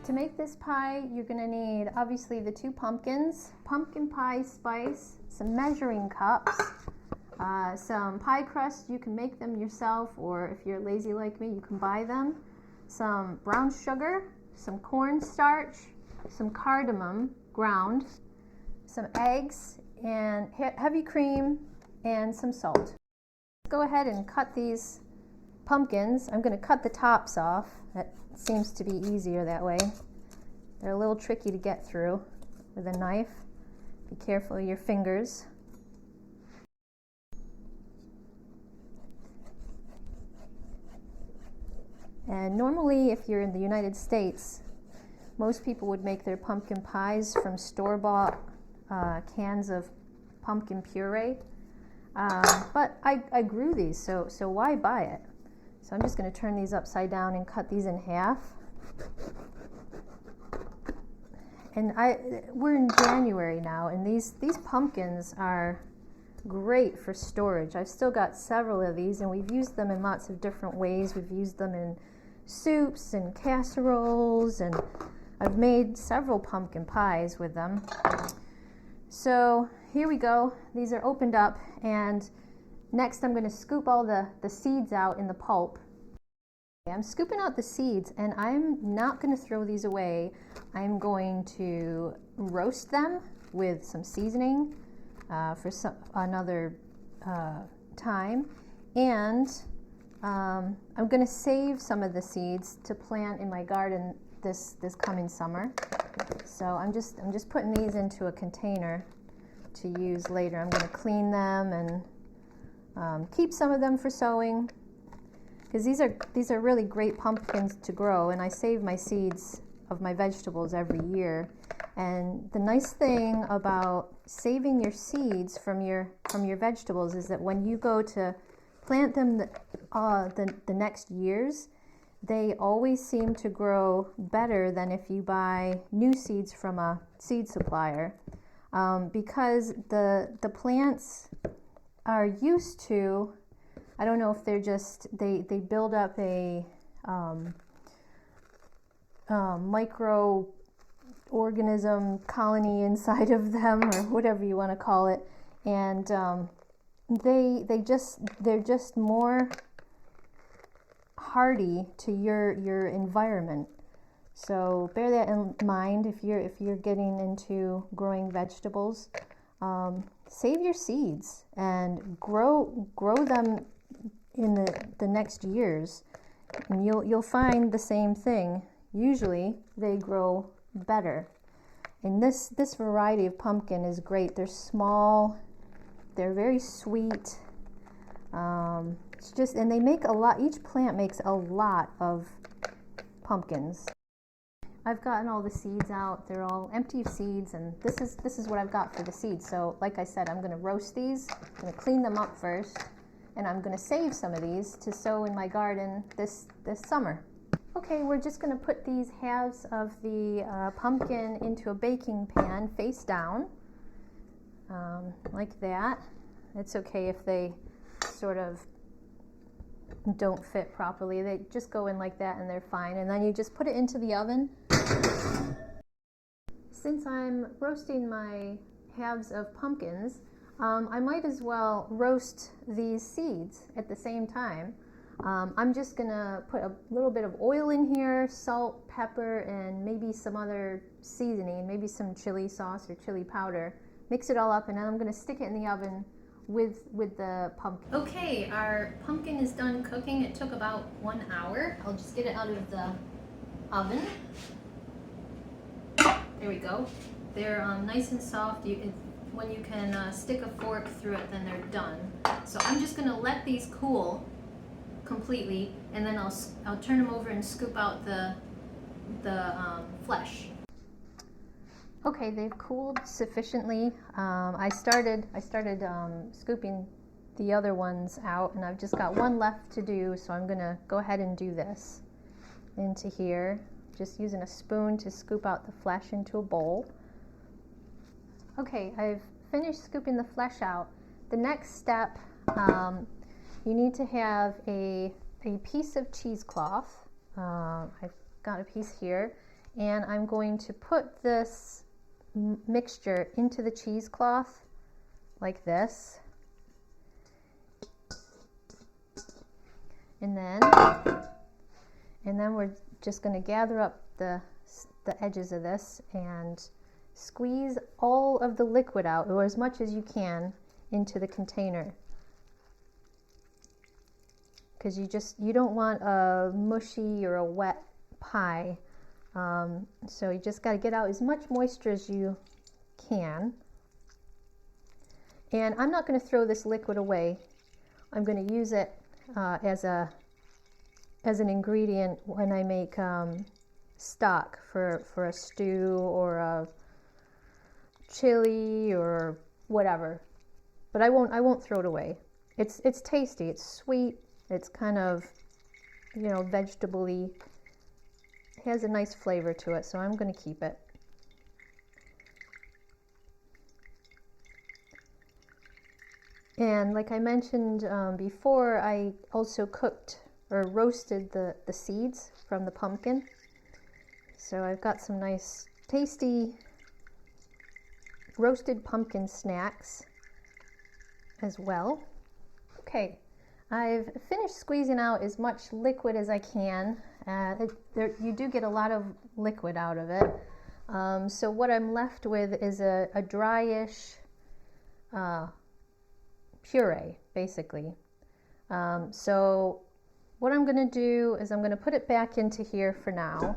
To make this pie, you're going to need obviously the 2 pumpkins, pumpkin pie spice, some measuring cups, some pie crust. You can make them yourself, or if you're lazy like me, you can buy them. Some brown sugar, some cornstarch, some cardamom ground, some eggs, and heavy cream, and some salt. Go ahead and cut these pumpkins. I'm going to cut the tops off. That seems to be easier that way. They're a little tricky to get through with a knife. Be careful of your fingers. And normally, if you're in the United States, most people would make their pumpkin pies from store-bought cans of pumpkin puree. But I grew these, so why buy it? So I'm just going to turn these upside down and cut these in half. And we're in January now, and these pumpkins are great for storage. I've still got several of these, and we've used them in lots of different ways. We've used them in soups and casseroles, and I've made several pumpkin pies with them. So here we go. These are opened up, and next I'm going to scoop all the seeds out in the pulp. I'm scooping out the seeds, and I'm not going to throw these away. I'm going to roast them with some seasoning for another time, and I'm going to save some of the seeds to plant in my garden this coming summer. So I'm just putting these into a container to use later. I'm going to clean them and keep some of them for sowing, because these are really great pumpkins to grow, and I save my seeds of my vegetables every year. And the nice thing about saving your seeds from your vegetables is that when you go to plant them the next years, they always seem to grow better than if you buy new seeds from a seed supplier, because the plants are used to, I don't know if they're just, they build up a microorganism colony inside of them, or whatever you want to call it, and they're just more hardy to your environment. So bear that in mind if you're getting into growing vegetables. Save your seeds and grow them in the next years, and you'll find the same thing. Usually they grow better. And this variety of pumpkin is great. They're small, they're very sweet. It's just, and they make a lot, each plant makes a lot of pumpkins. I've gotten all the seeds out. They're all empty of seeds, and this is what I've got for the seeds. So like I said, I'm going to roast these. I'm going to clean them up first, and I'm going to save some of these to sow in my garden this summer. Okay, we're just going to put these halves of the pumpkin into a baking pan face down, like that. It's okay if they sort of don't fit properly. They just go in like that and they're fine. And then you just put it into the oven. Since I'm roasting my halves of pumpkins, I might as well roast these seeds at the same time. I'm just gonna put a little bit of oil in here, salt, pepper, and maybe some other seasoning, maybe some chili sauce or chili powder. Mix it all up, and then I'm gonna stick it in the oven with the pumpkin. Okay, our pumpkin is done cooking. It took about 1 hour. I'll just get it out of the oven. There we go. They're nice and soft. When you can stick a fork through it, then they're done. So I'm just gonna let these cool completely, and then I'll turn them over and scoop out the flesh. Okay, they've cooled sufficiently. I started scooping the other ones out, and I've just got one left to do, so I'm gonna go ahead and do this into here, just using a spoon to scoop out the flesh into a bowl. Okay, I've finished scooping the flesh out. The next step, you need to have a piece of cheesecloth. I've got a piece here, and I'm going to put this mixture into the cheesecloth like this. And then we're just going to gather up the edges of this and squeeze all of the liquid out, or as much as you can, into the container. Because you don't want a mushy or a wet pie. So you just got to get out as much moisture as you can. And I'm not going to throw this liquid away. I'm going to use it as an ingredient when I make stock for a stew or a chili or whatever. But I won't throw it away. It's tasty. It's sweet. It's kind of, you know, vegetable-y. It has a nice flavor to it, so I'm going to keep it. And like I mentioned before, I also cooked or roasted the seeds from the pumpkin. So I've got some nice tasty roasted pumpkin snacks as well. Okay, I've finished squeezing out as much liquid as I can. You do get a lot of liquid out of it. So what I'm left with is a dryish puree, basically. So what I'm going to do is I'm going to put it back into here for now.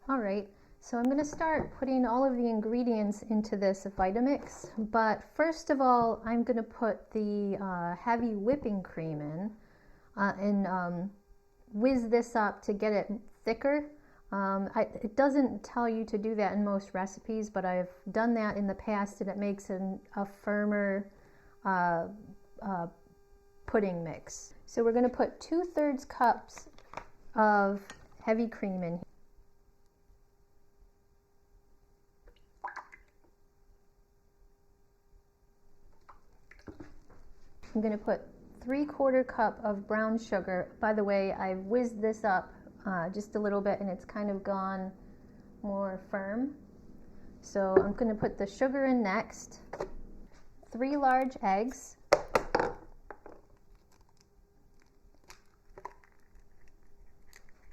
All right, so I'm going to start putting all of the ingredients into this Vitamix, but first of all I'm going to put the heavy whipping cream in and whiz this up to get it thicker. It doesn't tell you to do that in most recipes, but I've done that in the past and it makes a firmer pudding mix. So we're going to put 2/3 cups of heavy cream in. I'm going to put 3/4 cup of brown sugar. By the way, I whizzed this up just a little bit and it's kind of gone more firm. So I'm going to put the sugar in next. 3 large eggs.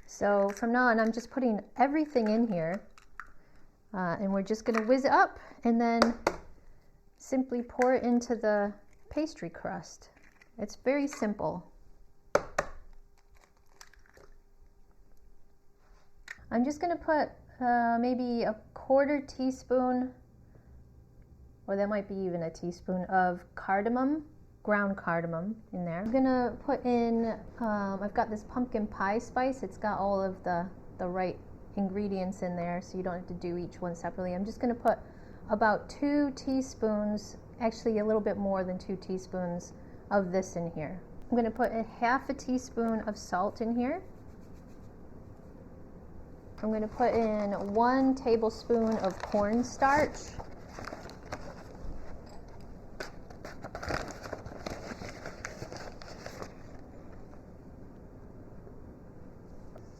So from now on I'm just putting everything in here and we're just going to whiz it up and then simply pour it into the pastry crust. It's very simple. I'm just going to put maybe a 1/4 teaspoon, or that might be even a teaspoon, of cardamom, ground cardamom in there. I'm going to put in, I've got this pumpkin pie spice. It's got all of the right ingredients in there, so you don't have to do each one separately. I'm just going to put about 2 teaspoons, actually a little bit more than 2 teaspoons of this in here. I'm going to put 1/2 teaspoon of salt in here. I'm going to put in 1 tablespoon of cornstarch.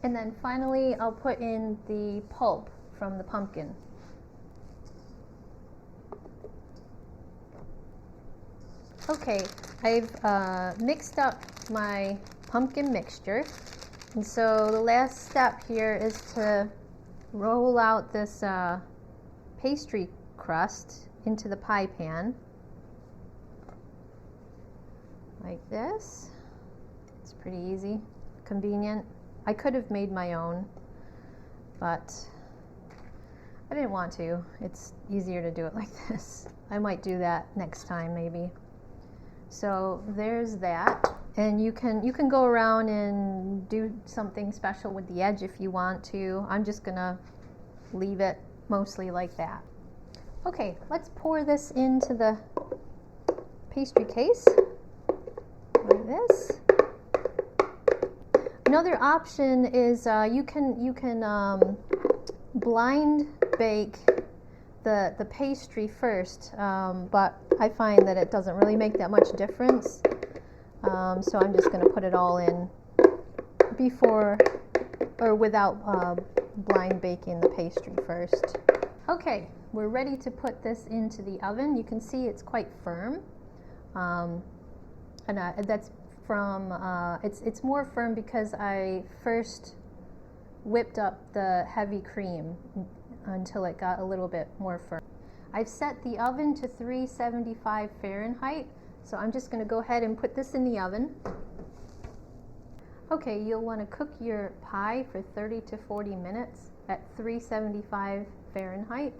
And then finally I'll put in the pulp from the pumpkin. Okay, I've mixed up my pumpkin mixture, and so the last step here is to roll out this pastry crust into the pie pan, like this. It's pretty easy, convenient. I could have made my own, but I didn't want to. It's easier to do it like this. I might do that next time maybe. So there's that, and you can go around and do something special with the edge if you want to. I'm just gonna leave it mostly like that. Okay, let's pour this into the pastry case like this. Another option is you can blind bake the pastry first, but I find that it doesn't really make that much difference. So I'm just going to put it all in before or without blind baking the pastry first. Okay, we're ready to put this into the oven. You can see it's quite firm, and that's from, it's more firm because I first whipped up the heavy cream until it got a little bit more firm. I've set the oven to 375 Fahrenheit, so I'm just going to go ahead and put this in the oven. Okay, you'll want to cook your pie for 30 to 40 minutes at 375 Fahrenheit.